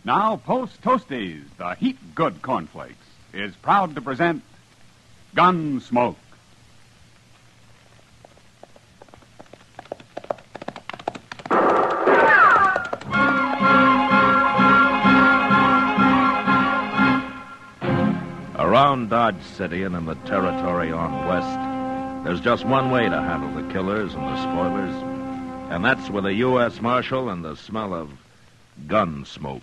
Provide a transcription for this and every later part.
Now, Post Toasties, the heat good cornflakes, is proud to present Gunsmoke. Around Dodge City and in the territory on west, there's just one way to handle the killers and the spoilers, and that's with a U.S. Marshal and the smell of gun smoke.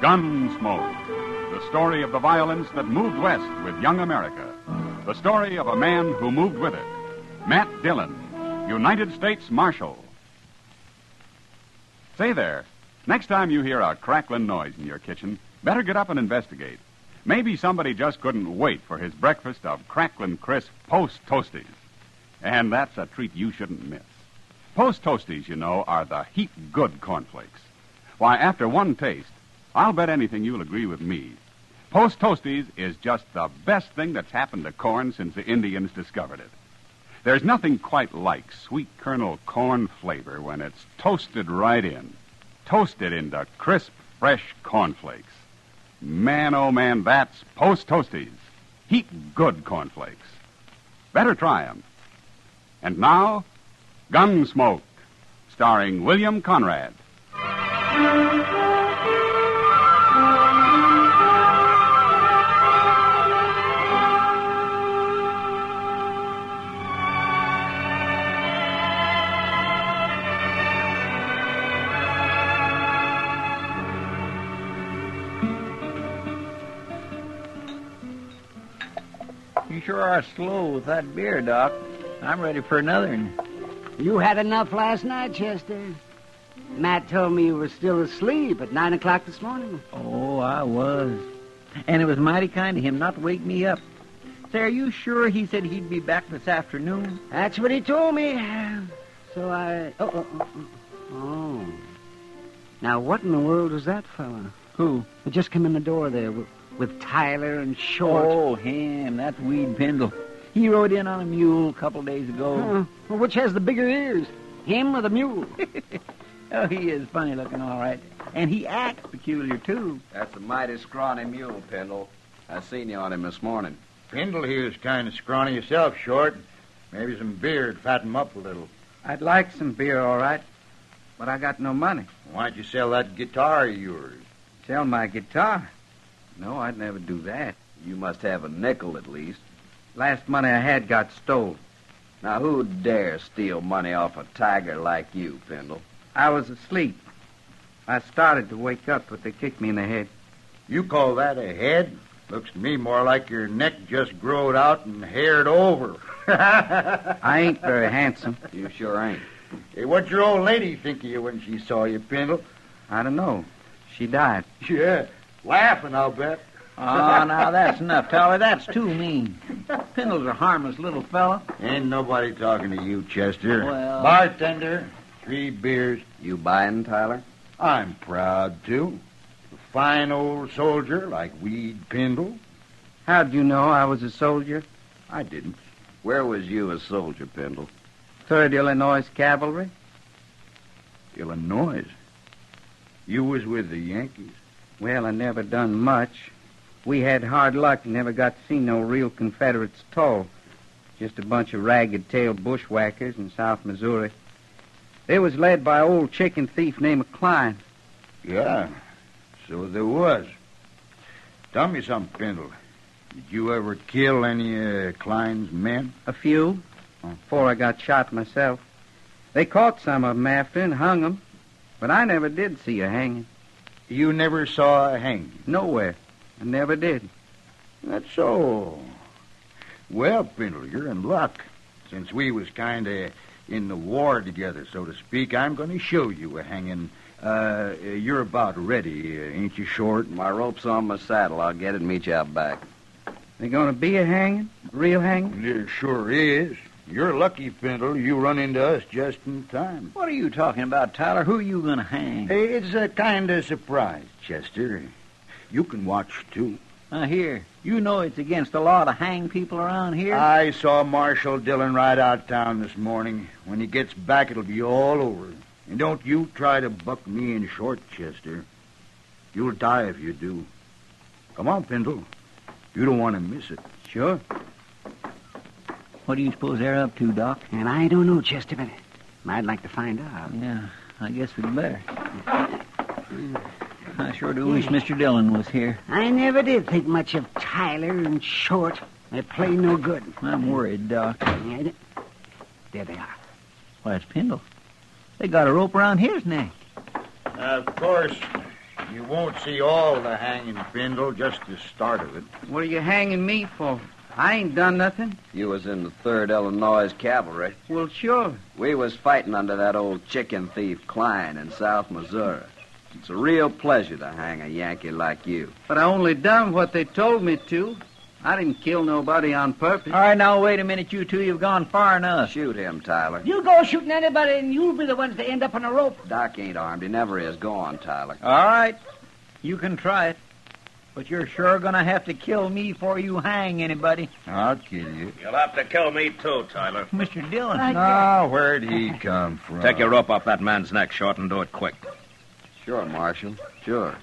Gunsmoke, the story of the violence that moved west with young America. The story of a man who moved with it. Matt Dillon, United States Marshal. Say there, next time you hear a crackling noise in your kitchen, better get up and investigate. Maybe somebody just couldn't wait for his breakfast of crackling crisp Post Toasties. And that's a treat you shouldn't miss. Post Toasties, you know, are the heat good cornflakes. Why, after one taste, I'll bet anything you'll agree with me. Post Toasties is just the best thing that's happened to corn since the Indians discovered it. There's nothing quite like sweet kernel corn flavor when it's toasted right in. Toasted into crisp, fresh cornflakes. Man, oh man, that's Post Toasties. Heat good cornflakes. Better try 'em. And now, Gunsmoke, starring William Conrad. You sure are slow with that beer, Doc. I'm ready for another one. You had enough last night, Chester. Matt told me you were still asleep at 9 o'clock this morning. Oh, I was. And it was mighty kind of him not to wake me up. Say, are you sure he said he'd be back this afternoon? That's what he told me. So I... Oh. Now, what in the world was that fella? Who? He just come in the door there with Tyler and Short. Oh, him. That's Weed Pendle. He rode in on a mule a couple days ago. Well, which has the bigger ears, him or the mule? Oh, he is funny looking, all right. And he acts peculiar, too. That's a mighty scrawny mule, Pendle. I seen you on him this morning. Pendle here's kind of scrawny yourself, Short. Maybe some beer to fatten him up a little. I'd like some beer, all right, but I got no money. Why don't you sell that guitar of yours? Sell my guitar? No, I'd never do that. You must have a nickel at least. Last money I had got stole. Now, who'd dare steal money off a tiger like you, Pendle? I was asleep. I started to wake up, but they kicked me in the head. You call that a head? Looks to me more like your neck just growed out and haired over. I ain't very handsome. You sure ain't. Hey, what'd your old lady think of you when she saw you, Pendle? I don't know. She died. Yeah, laughing, I'll bet. Oh, now that's enough, Tyler. That's too mean. Pendle's a harmless little fella. Ain't nobody talking to you, Chester. Well... Bartender, 3 beers. You buying, Tyler? I'm proud to. A fine old soldier like Weed Pendle. How'd you know I was a soldier? I didn't. Where was you a soldier, Pendle? 3rd Illinois Cavalry. Illinois? You was with the Yankees? Well, I never done much. We had hard luck and never got to see no real Confederates at all. Just a bunch of ragged-tailed bushwhackers in South Missouri. They was led by an old chicken thief named Klein. Yeah, so there was. Tell me something, Pendle. Did you ever kill any of Klein's men? A few, before I got shot myself. They caught some of them after and hung them, but I never did see a hanging. You never saw a hanging? Nowhere. I never did. That's so. Well, Pendle, you're in luck. Since we was kind of in the war together, so to speak, I'm going to show you a hanging. You're about ready, ain't you, Short? My rope's on my saddle. I'll get it and meet you out back. They going to be a hanging? A real hanging? There sure is. You're lucky, Pendle. You run into us just in time. What are you talking about, Tyler? Who are you going to hang? Hey, it's a kind of surprise, Chester. You can watch, too. Here. You know it's against the law to hang people around here. I saw Marshal Dillon ride out town this morning. When he gets back, it'll be all over. And don't you try to buck me in short, Chester. You'll die if you do. Come on, Pendle. You don't want to miss it. Sure. What do you suppose they're up to, Doc? And I don't know, Chester, but I'd like to find out. Yeah, I guess we'd better. I sure do wish Mr. Dillon was here. I never did think much of Tyler and Short. They play no good. I'm worried, Doc. Yeah, there they are. Why, it's Pendle. They got a rope around his neck. Of course, you won't see all the hanging, Pendle, just the start of it. What are you hanging me for? I ain't done nothing. You was in the 3rd Illinois Cavalry. Well, sure. We was fighting under that old chicken thief Klein in South Missouri. It's a real pleasure to hang a Yankee like you. But I only done what they told me to. I didn't kill nobody on purpose. All right, now, wait a minute, you two. You've gone far enough. Shoot him, Tyler. You go shooting anybody, and you'll be the ones to end up on a rope. Doc ain't armed. He never is. Go on, Tyler. All right. You can try it. But you're sure going to have to kill me before you hang anybody. I'll kill you. You'll have to kill me, too, Tyler. Mr. Dillon. Ah, where'd he come from? Take your rope off that man's neck, Short, and do it quick. Sure, Marshal. Sure.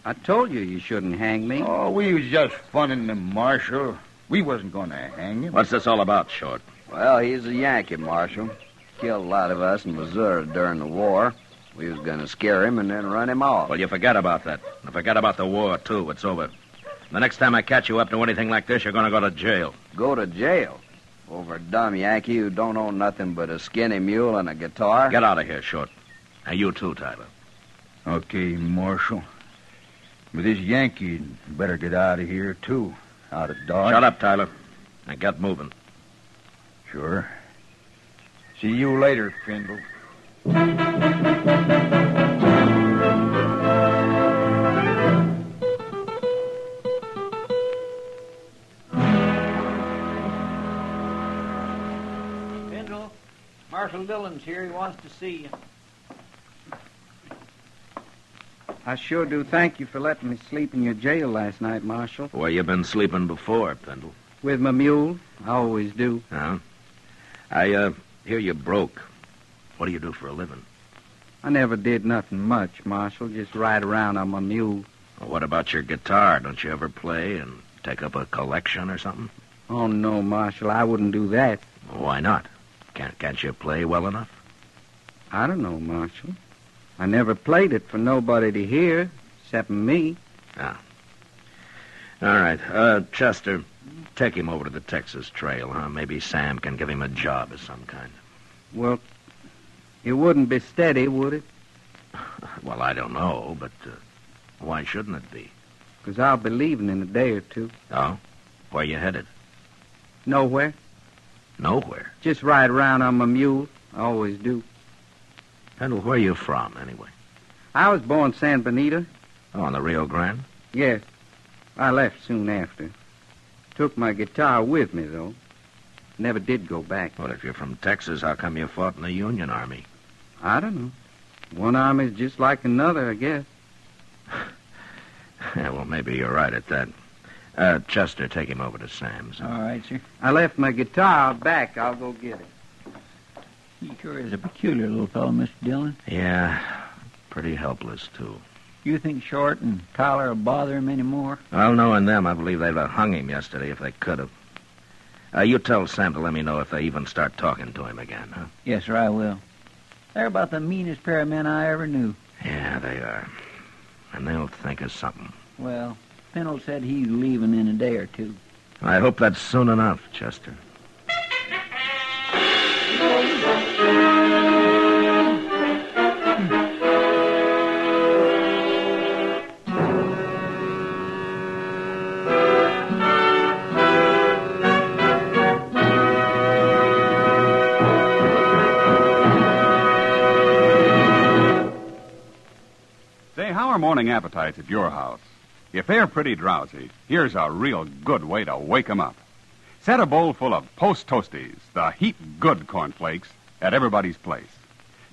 I told you shouldn't hang me. Oh, we was just funning the Marshal. We wasn't going to hang him. What's this all about, Short? Well, he's a Yankee, Marshal. Killed a lot of us in Missouri during the war. We was going to scare him and then run him off. Well, you forget about that. And forget about the war, too. It's over. The next time I catch you up to anything like this, you're going to go to jail. Go to jail? Over a dumb Yankee who don't own nothing but a skinny mule and a guitar? Get out of here, Short. And you, too, Tyler. Okay, Marshal. But this Yankee better get out of here, too. Out of Dodge. Shut up, Tyler. And get moving. Sure. See you later, Pendle. Pendle, Marshal Dillon's here. He wants to see you. I sure do thank you for letting me sleep in your jail last night, Marshal. Where you been sleeping before, Pendle? With my mule. I always do. Huh? I hear you broke. What do you do for a living? I never did nothing much, Marshal. Just ride around on my mule. Well, what about your guitar? Don't you ever play and take up a collection or something? Oh, no, Marshal. I wouldn't do that. Well, why not? Can't you play well enough? I don't know, Marshal. I never played it for nobody to hear, except me. Ah. All right. Chester, take him over to the Texas Trail, huh? Maybe Sam can give him a job of some kind. Well, it wouldn't be steady, would it? Well, I don't know, but why shouldn't it be? 'Cause I'll be leaving in a day or two. Oh? Where you headed? Nowhere. Nowhere. Just ride around on my mule. I always do. Pendle, where you from, anyway? I was born San Benito. Oh, on the Rio Grande? Yes. I left soon after. Took my guitar with me, though. Never did go back. Well, if you're from Texas, how come you fought in the Union Army? I don't know. One army's just like another, I guess. Yeah, well, maybe you're right at that. Chester, take him over to Sam's. All right, sir. I left my guitar out back. I'll go get it. He sure is a peculiar little fellow, Mr. Dillon. Yeah, pretty helpless, too. You think Short and Tyler will bother him any more? Well, knowing them, I believe they'd have hung him yesterday if they could have. You tell Sam to let me know if they even start talking to him again, huh? Yes, sir, I will. They're about the meanest pair of men I ever knew. Yeah, they are. And they'll think of something. Well, Pendle said he's leaving in a day or two. I hope that's soon enough, Chester. How are morning appetites at your house? If they're pretty drowsy, here's a real good way to wake 'em up. Set a bowl full of Post Toasties, the heap good cornflakes, at everybody's place.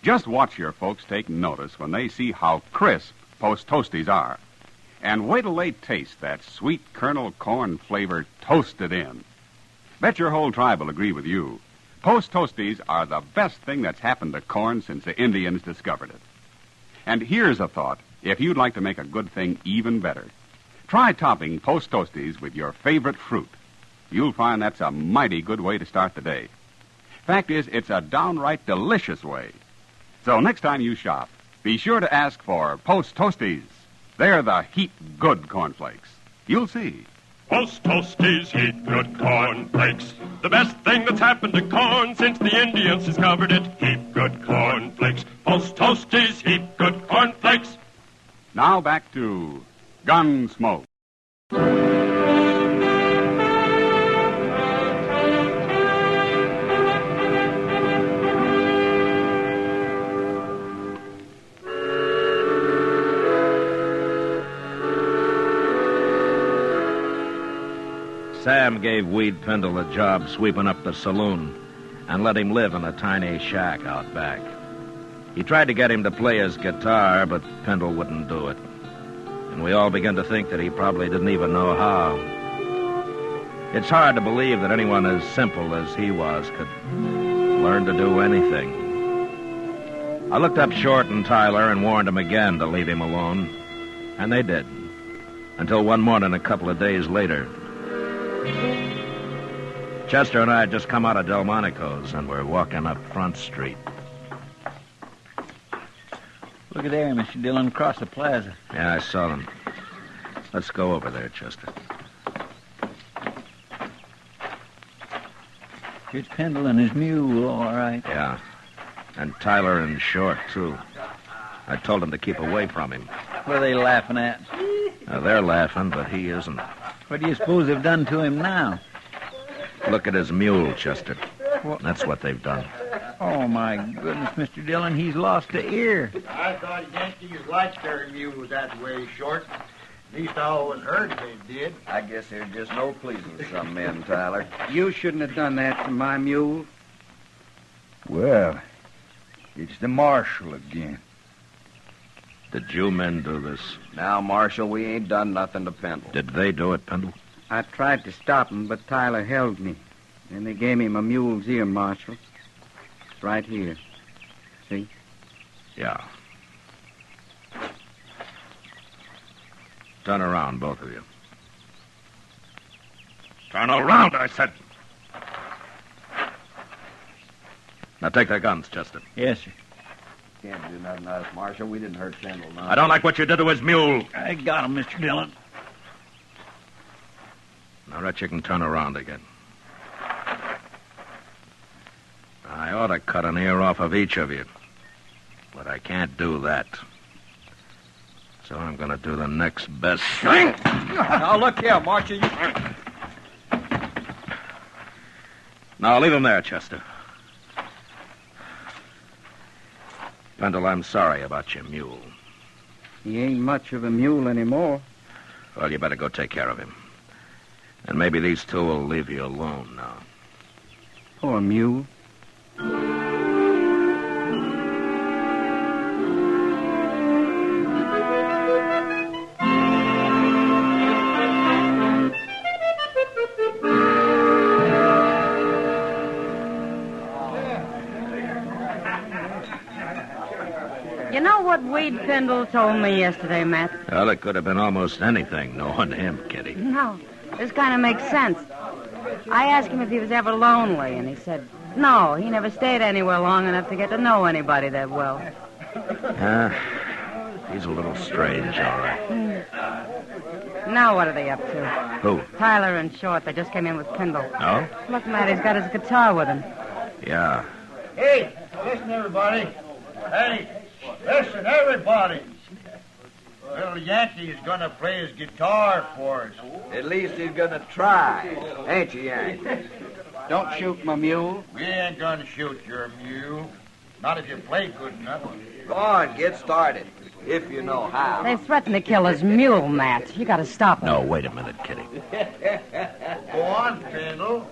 Just watch your folks take notice when they see how crisp Post Toasties are. And wait till they taste that sweet kernel corn flavor toasted in. Bet your whole tribe will agree with you. Post Toasties are the best thing that's happened to corn since the Indians discovered it. And here's a thought, if you'd like to make a good thing even better. Try topping Post Toasties with your favorite fruit. You'll find that's a mighty good way to start the day. Fact is, it's a downright delicious way. So next time you shop, be sure to ask for Post Toasties. They're the heap good cornflakes. You'll see. Post Toasties, heap good cornflakes. The best thing that's happened to corn since the Indians discovered it. Heap good cornflakes. Post Toasties, heap good cornflakes. Now back to Gunsmoke. Sam gave Weed Pendle a job sweeping up the saloon and let him live in a tiny shack out back. He tried to get him to play his guitar, but Pendle wouldn't do it. And we all began to think that he probably didn't even know how. It's hard to believe that anyone as simple as he was could learn to do anything. I looked up Short and Tyler and warned them again to leave him alone. And they did. Until one morning a couple of days later. Chester and I had just come out of Delmonico's and we're walking up Front Street. Look at there, Mr. Dillon, across the plaza. Yeah, I saw them. Let's go over there, Chester. Here's Pendle and his mule, all right. Yeah. And Tyler and Short, too. I told them to keep away from him. What are they laughing at? They're laughing, but he isn't. What do you suppose they've done to him now? Look at his mule, Chester. What? That's what they've done. Oh, my goodness, Mr. Dillon, he's lost an ear. I thought Yankees liked their mules that way, Short. At least I always heard they did. I guess there's just no pleasing some men, Tyler. You shouldn't have done that to my mule. Well, it's the marshal again. Did you men do this? Now, Marshal, we ain't done nothing to Pendle. Did they do it, Pendle? I tried to stop him, but Tyler held me. And they gave me my mule's ear, Marshal. It's right here. See? Yeah. Turn around, both of you. Turn around, I said. Now take their guns, Chester. Yes, sir. Can't do nothing to us, Marshal. We didn't hurt Pendle, no. I don't like what you did to his mule. I got him, Mr. Dillon. Now, Rhett, you can turn around again. I ought to cut an ear off of each of you. But I can't do that. So I'm going to do the next best thing. Now, look here, Marshal. Now, leave him there, Chester. Pendle, I'm sorry about your mule. He ain't much of a mule anymore. Well, you better go take care of him. And maybe these two will leave you alone now. Poor mule. You know what Weed Pendle told me yesterday, Matt? Well, it could have been almost anything, knowing him, Kitty. No, this kind of makes sense. I asked him if he was ever lonely, and he said, no, he never stayed anywhere long enough to get to know anybody that well. He's a little strange, all right. Now what are they up to? Who? Tyler and Short. They just came in with Pendle. No? Look, Matt, he's got his guitar with him. Yeah. Hey, listen, everybody. Hey, listen, everybody. Little Yankee is going to play his guitar for us. At least he's gonna try. Ain't you, Yank? Don't shoot my mule. We ain't going to shoot your mule. Not if you play good enough. Go on, get started. If you know how. They threatened to kill his mule, Matt. You got to stop them. No, wait a minute, Kitty. Go on, Pendle.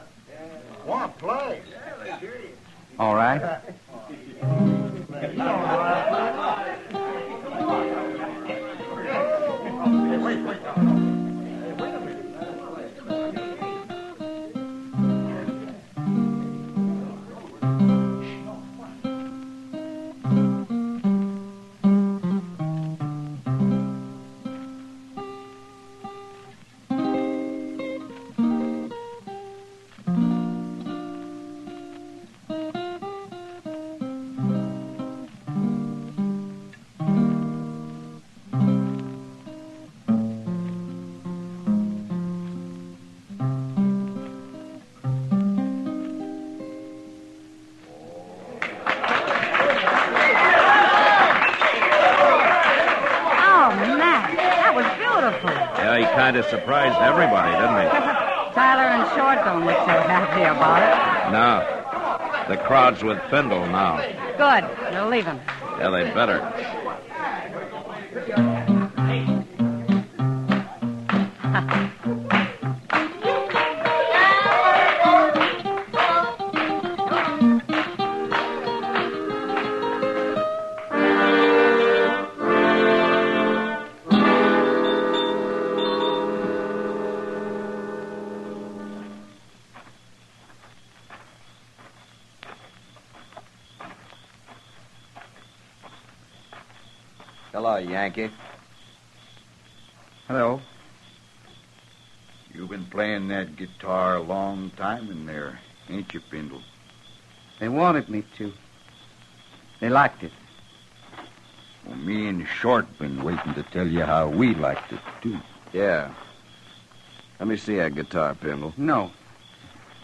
Want to play? All right. Oh, Matt, that was beautiful. Yeah, he kind of surprised everybody, didn't he? Tyler and Short don't look so happy about it. No. The crowd's with Findle now. Good. They're leaving. Yeah, they better. Hello, Yankee. Hello. You've been playing that guitar a long time in there, ain't you, Pindle? They wanted me to. They liked it. Well, me and Short been waiting to tell you how we liked it, too. Yeah. Let me see that guitar, Pindle. No.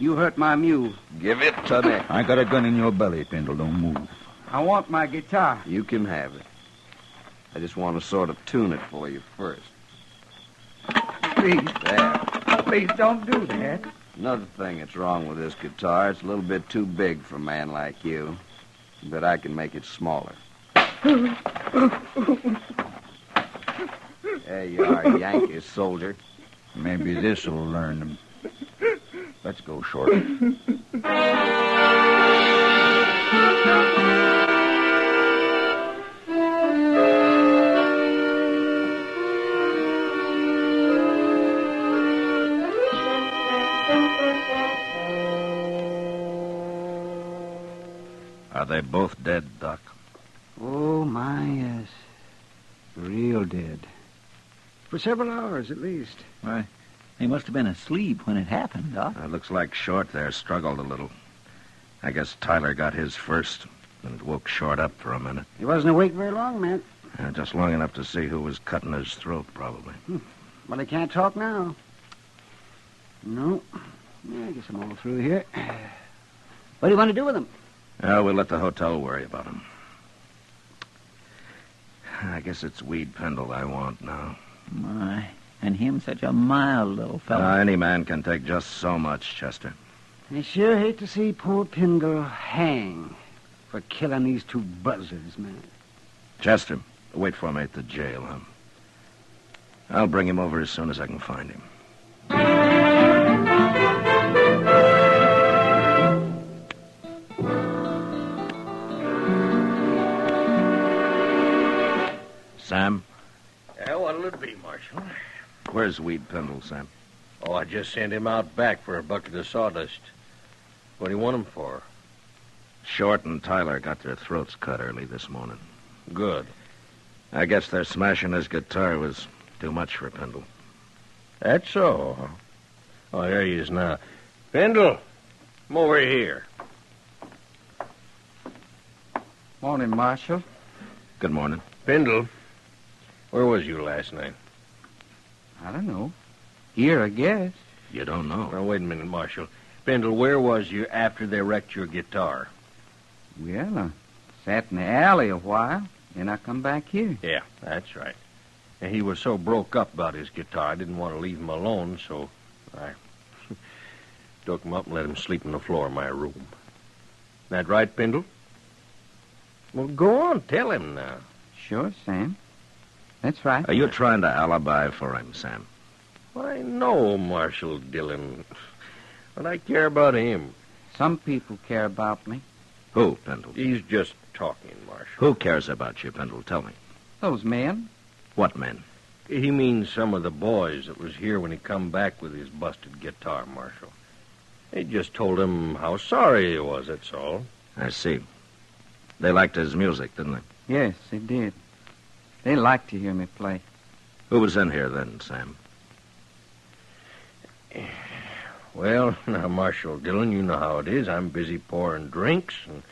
You hurt my mule. Give it to me. I got a gun in your belly, Pindle. Don't move. I want my guitar. You can have it. I just want to sort of tune it for you first. Please. There. Please don't do that. Another thing that's wrong with this guitar, it's a little bit too big for a man like you. But I can make it smaller. There you are, Yankee soldier. Maybe this'll learn them. Let's go, Short. Are they both dead, Doc? Oh, my, yes. Real dead. For several hours, at least. Why, they must have been asleep when it happened, Doc. It looks like Short there struggled a little. I guess Tyler got his first, and it woke Short up for a minute. He wasn't awake very long, man. Just long enough to see who was cutting his throat, probably. Well, he can't talk now. No. Yeah, I guess I'm all through here. What do you want to do with him? We'll let the hotel worry about him. I guess it's Weed Pendle I want now. My, and him such a mild little fellow. Any man can take just so much, Chester. I sure hate to see poor Pindle hang for killing these two buzzards, man. Chester, wait for me at the jail, huh? I'll bring him over as soon as I can find him. Sam? Yeah, what'll it be, Marshal? Where's Weed Pendle, Sam? Oh, I just sent him out back for a bucket of sawdust. What do you want him for? Short and Tyler got their throats cut early this morning. Good. I guess their smashing his guitar was too much for Pendle. That's so, huh? Oh, there he is now. Pendle, come over here. Morning, Marshal. Good morning. Pendle, where was you last night? I don't know. Here, I guess. You don't know. Now, wait a minute, Marshal. Pendle, where was you after they wrecked your guitar? Well, I sat in the alley a while, then I come back here. Yeah, that's right. And he was so broke up about his guitar, I didn't want to leave him alone, so I took him up and let him sleep on the floor of my room. That right, Pendle? Well, go on, tell him now. Sure, Sam. That's right. Are you trying to alibi for him, Sam? I know, Marshal Dillon. But I care about him. Some people care about me. Who, Pendle? He's just talking, Marshal. Who cares about you, Pendle? Tell me. Those men. What men? He means some of the boys that was here when he come back with his busted guitar, Marshal. They just told him how sorry he was, that's all. I see. They liked his music, didn't they? Yes, they did. They liked to hear me play. Who was in here then, Sam? Well, now, Marshal Dillon, you know how it is. I'm busy pouring drinks, and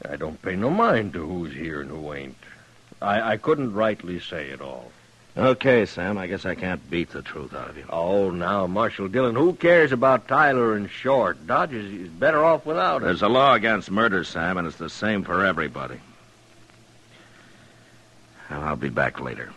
I don't pay no mind to who's here and who ain't. I couldn't rightly say it all. Okay, Sam, I guess I can't beat the truth out of you. Oh, now, Marshal Dillon, who cares about Tyler and Short? Dodge is better off without him. There's a law against murder, Sam, and it's the same for everybody. Well, I'll be back later.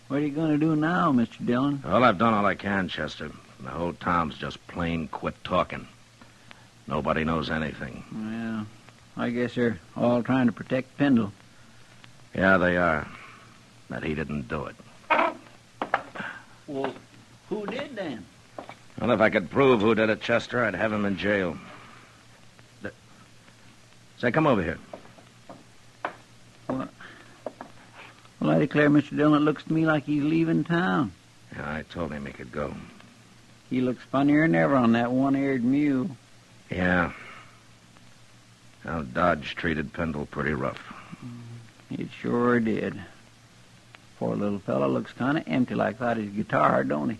What are you going to do now, Mr. Dillon? Well, I've done all I can, Chester. The whole town's just plain quit talking. Nobody knows anything. Well, I guess they're all trying to protect Pendle. Yeah, they are. That he didn't do it. Well, who did then? Well, if I could prove who did it, Chester, I'd have him in jail. Say, come over here. Well, I declare, Mr. Dillon, it looks to me like he's leaving town. Yeah, I told him he could go. He looks funnier than ever on that one-eared mule. Yeah. Well, Dodge treated Pendle pretty rough. It sure did. Poor little fellow looks kind of empty like that his guitar, don't he?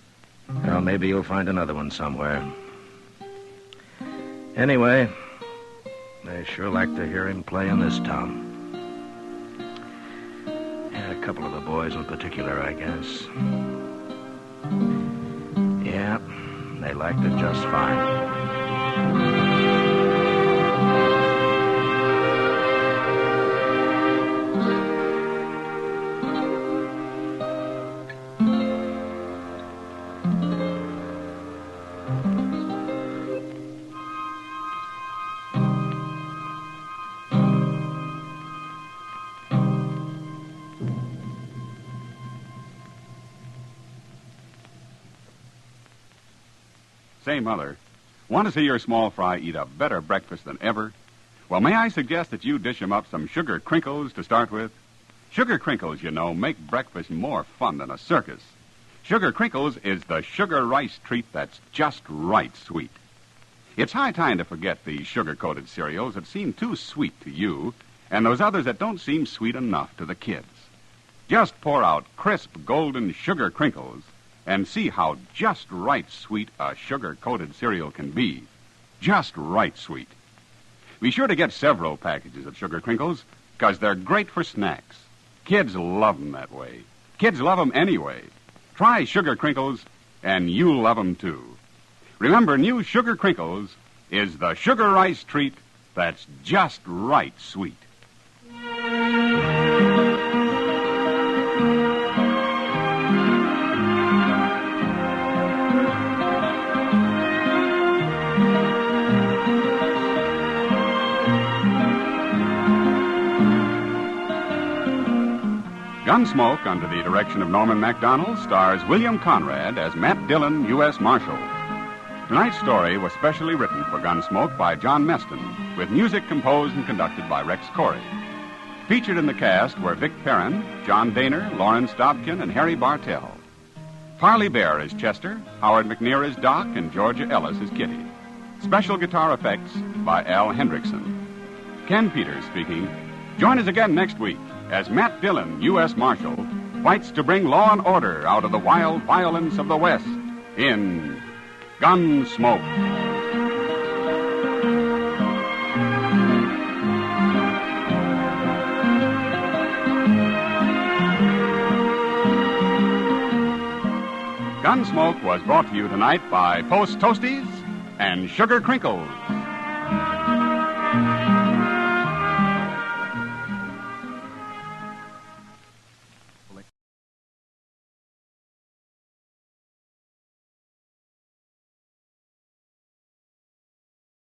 Well, maybe you'll find another one somewhere. Anyway, they sure like to hear him play in this town. Yeah, a couple of the boys in particular, I guess. Yeah, they liked it just fine. Say, Mother, want to see your small fry eat a better breakfast than ever? Well, may I suggest that you dish him up some sugar crinkles to start with? Sugar crinkles, you know, make breakfast more fun than a circus. Sugar crinkles is the sugar rice treat that's just right sweet. It's high time to forget these sugar-coated cereals that seem too sweet to you and those others that don't seem sweet enough to the kids. Just pour out crisp golden sugar crinkles and see how just right sweet a sugar-coated cereal can be. Just right sweet. Be sure to get several packages of sugar crinkles, because they're great for snacks. Kids love them that way. Kids love them anyway. Try sugar crinkles, and you'll love them too. Remember, new sugar crinkles is the sugar rice treat that's just right sweet. Gunsmoke, under the direction of Norman MacDonald, stars William Conrad as Matt Dillon, U.S. Marshal. Tonight's story was specially written for Gunsmoke by John Meston, with music composed and conducted by Rex Corey. Featured in the cast were Vic Perrin, John Daner, Lawrence Dobkin, and Harry Bartell. Parley Bear is Chester, Howard McNear is Doc, and Georgia Ellis is Kitty. Special guitar effects by Al Hendrickson. Ken Peters speaking. Join us again next week as Matt Dillon, U.S. Marshal, fights to bring law and order out of the wild violence of the West in Gunsmoke. Gunsmoke was brought to you tonight by Post Toasties and Sugar Crinkles.